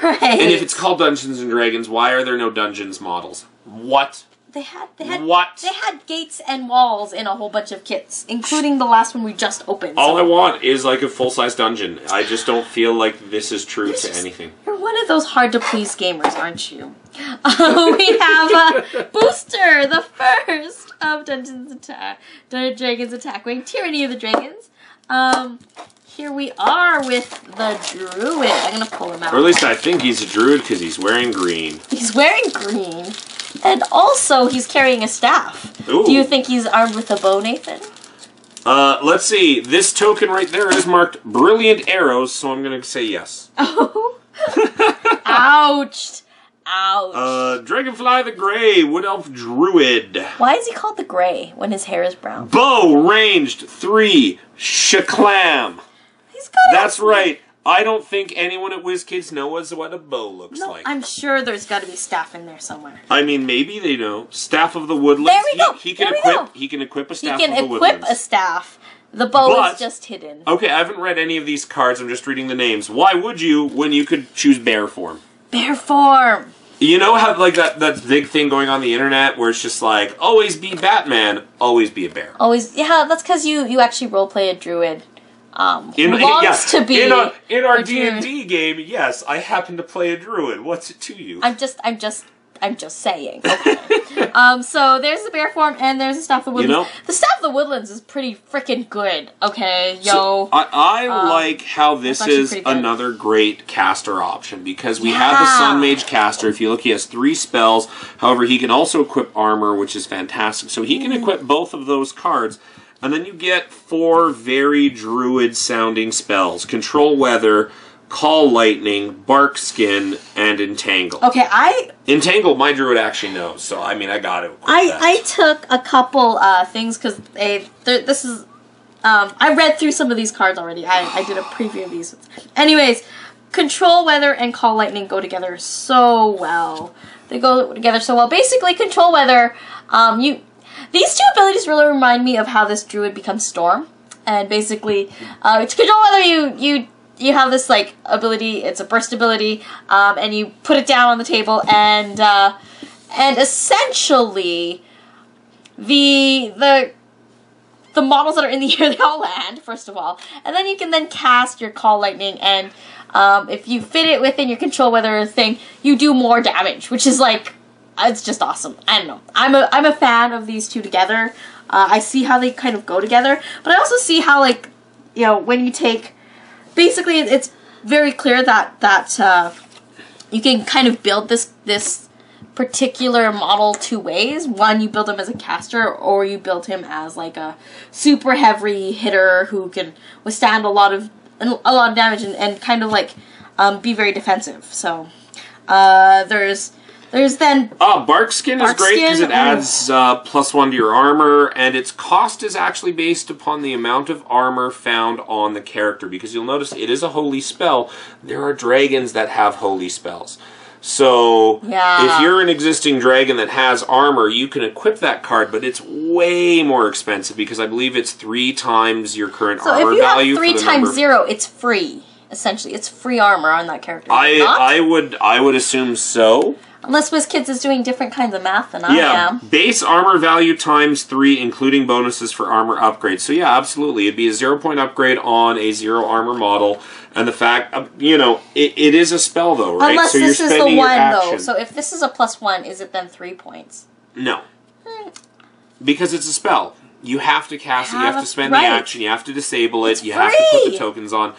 Right. And if it's called Dungeons and Dragons, why are there no Dungeons models? What? They had gates and walls in a whole bunch of kits, including the last one we just opened. All I want is like a full-size dungeon. I just don't feel like this is true to anything. You're one of those hard-to-please gamers, aren't you? We have Booster, the first of Dragons Attack Wing, Tyranny of the Dragons. Here we are with the Druid. I'm going to pull him out. Or at least I think he's a Druid because he's wearing green. He's wearing green. And also, he's carrying a staff. Ooh. Do you think he's armed with a bow, Nathan? Let's see. This token right there is marked Brilliant Arrows, so I'm going to say yes. Oh. Ouch. Ouch. Dragonfly the Grey, Wood Elf Druid. Why is he called the Grey when his hair is brown? Bow, ranged, 3, Shaklam. That's right. I don't think anyone at WizKids knows what a bow looks like. I'm sure there's got to be staff in there somewhere. I mean, maybe they know. Staff of the Woodlands. There we go. He can equip a staff of the Woodlands. He can equip a staff. The bow is just hidden. Okay, I haven't read any of these cards. I'm just reading the names. Why would you when you could choose bear form? Bear form. You know how like that big thing going on the internet where it's just like always be Batman, always be a bear. Always, yeah. That's because you actually roleplay a druid. In our D&D D&D game, yes, I happen to play a druid. What's it to you? I'm just saying. Okay. So there's the bear form and there's the staff of the woodlands. You know, the staff of the woodlands is pretty freaking good. Okay, yo. So I like how this is another great caster option because we have the Sun Mage caster. If you look, he has 3 spells. However, he can also equip armor, which is fantastic. So he can equip both of those cards. And then you get 4 very druid-sounding spells. Control Weather, Call Lightning, Bark Skin, and Entangle. Okay, Entangle, my druid actually knows, so I mean, I got to. I took a couple things, because this is... I read through some of these cards already. I did a preview of these. Anyways, Control Weather and Call Lightning go together so well. They go together so well. Basically, Control Weather, these 2 abilities really remind me of how this druid becomes Storm. And basically, to control whether you have this like ability, it's a burst ability, and you put it down on the table, and essentially the models that are in the air, they all land, first of all. And then you can then cast your Call Lightning, and if you fit it within your Control Weather thing, you do more damage, which is like, it's just awesome. I don't know. I'm a fan of these 2 together. I see how they kind of go together, but I also see how, like, you know, when you take, basically, it's very clear that you can kind of build this particular model 2 ways. One, you build him as a caster, or you build him as like a super heavy hitter who can withstand a lot of damage and kind of like be very defensive. So there's then... Bark Skin is great because it adds +1 to your armor, and its cost is actually based upon the amount of armor found on the character, because you'll notice it is a holy spell. There are dragons that have holy spells. So, if you're an existing dragon that has armor, you can equip that card, but it's way more expensive, because I believe it's 3 times your current armor value. So if you have 3 times 0, it's free, essentially. It's free armor on that character. I would assume so. Unless WizKids is doing different kinds of math than I am. Base armor value times 3, including bonuses for armor upgrades. So yeah, absolutely. It'd be a 0-point upgrade on a 0 armor model. And the fact, it is a spell though, right? Unless so this is the 1 though. So if this is a +1, is it then 3 points? No. Because it's a spell. You have to cast it, you have to spend the action, you have to disable it, you have to put the tokens on.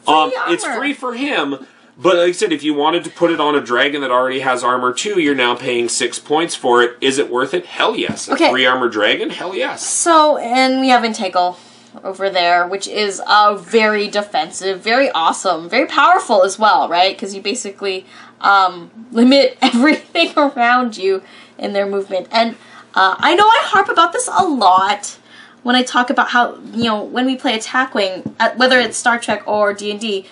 It's free for him. But like I said, if you wanted to put it on a dragon that already has armor too, you're now paying 6 points for it. Is it worth it? Hell yes. A 3-armor dragon? Hell yes. So, and we have Entangle over there, which is very defensive, very awesome, very powerful as well, right? Because you basically limit everything around you in their movement. And I know I harp about this a lot when I talk about how, when we play Attack Wing, whether it's Star Trek or D&D,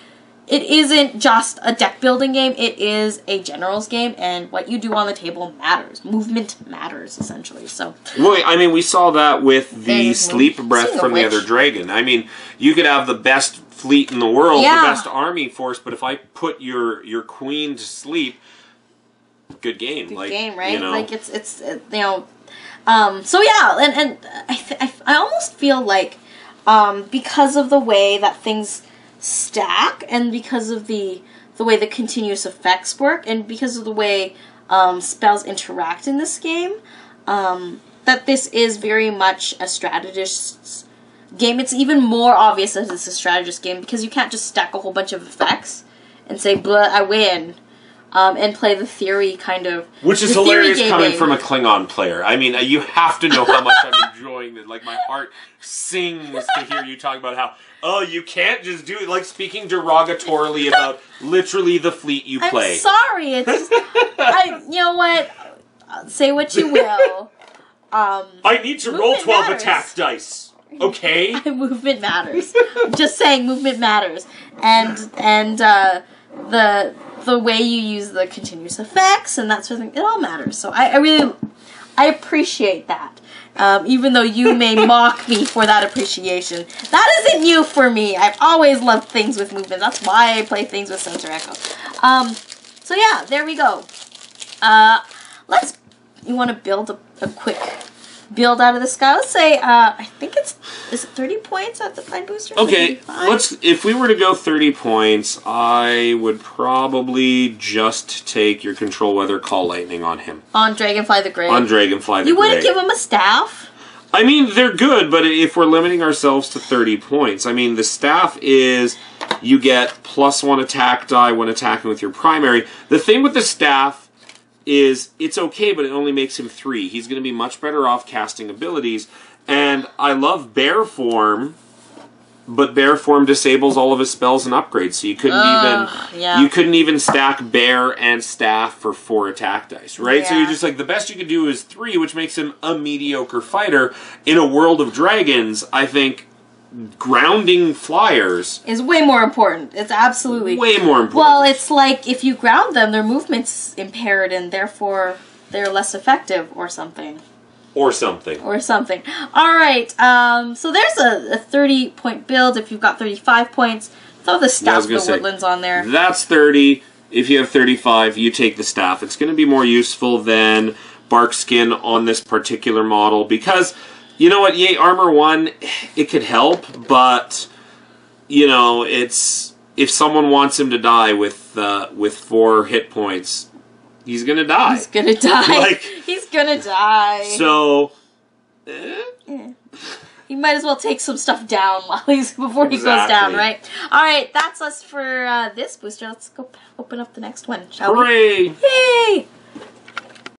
it isn't just a deck building game, it is a general's game, and what you do on the table matters. Movement matters, essentially. So, well, I mean, we saw that with the sleep breath from the other dragon. I mean, you could have the best fleet in the world, Yeah. the best army force, but if I put your queen to sleep, good game. Good game, right? You know. Like it's you know, so yeah, and I almost feel like because of the way that things stack, and because of the way the continuous effects work, and because of the way spells interact in this game, that this is very much a strategist's game. It's even more obvious that it's a strategist game because you can't just stack a whole bunch of effects and say, "Blah, I win." And play the theory kind of... Which is hilarious coming from a Klingon player. I mean, you have to know how much I'm enjoying it. Like, my heart sings to hear you talk about how, oh, you can't just do it. Like, speaking derogatorily about literally the fleet you play. I'm sorry. It's just, you know what? Say what you will. I need to roll 12 attack dice. Okay? Movement matters. I'm just saying movement matters. And the way you use the continuous effects and that sort of thing, it all matters. So I really appreciate that. Even though you may mock me for that appreciation. That isn't you for me. I've always loved things with movement. That's why I play things with Sensor Echo. So yeah, there we go. You want to build a quick build out of this guy? Let's say, I think is it 30 points at the Find Booster? Okay, if we were to go 30 points, I would probably just take your Control Weather Call Lightning on him. On Dragonfly the Grey? On Dragonfly the Grey. You wouldn't give him a staff? I mean, they're good, but if we're limiting ourselves to 30 points, I mean, the staff is you get +1 attack die when attacking with your primary. The thing with the staff is it's okay, but it only makes him 3. He's going to be much better off casting abilities. And I love Bear Form, but Bear Form disables all of his spells and upgrades, so you couldn't even stack Bear and Staff for 4 attack dice, right? Yeah. So you're just like, the best you could do is 3, which makes him a mediocre fighter. In a world of dragons, I think grounding flyers is way more important. It's absolutely way more important. Well, it's like if you ground them, their movement's impaired and therefore they're less effective or something. Or something. Alright, so there's a 30-point build. If you've got 35 points, throw the Staff of the Woodlands on there. That's 30. If you have 35, you take the Staff. It's going to be more useful than Bark Skin on this particular model because, you know what, yay, Armor 1, it could help, but, you know, it's... If someone wants him to die with 4 hit points, he's gonna die. He's gonna die. He's gonna die. So, he might as well take some stuff down before he goes down, right? All right, that's us for this booster. Let's go open up the next one, shall we? Hooray! Yay!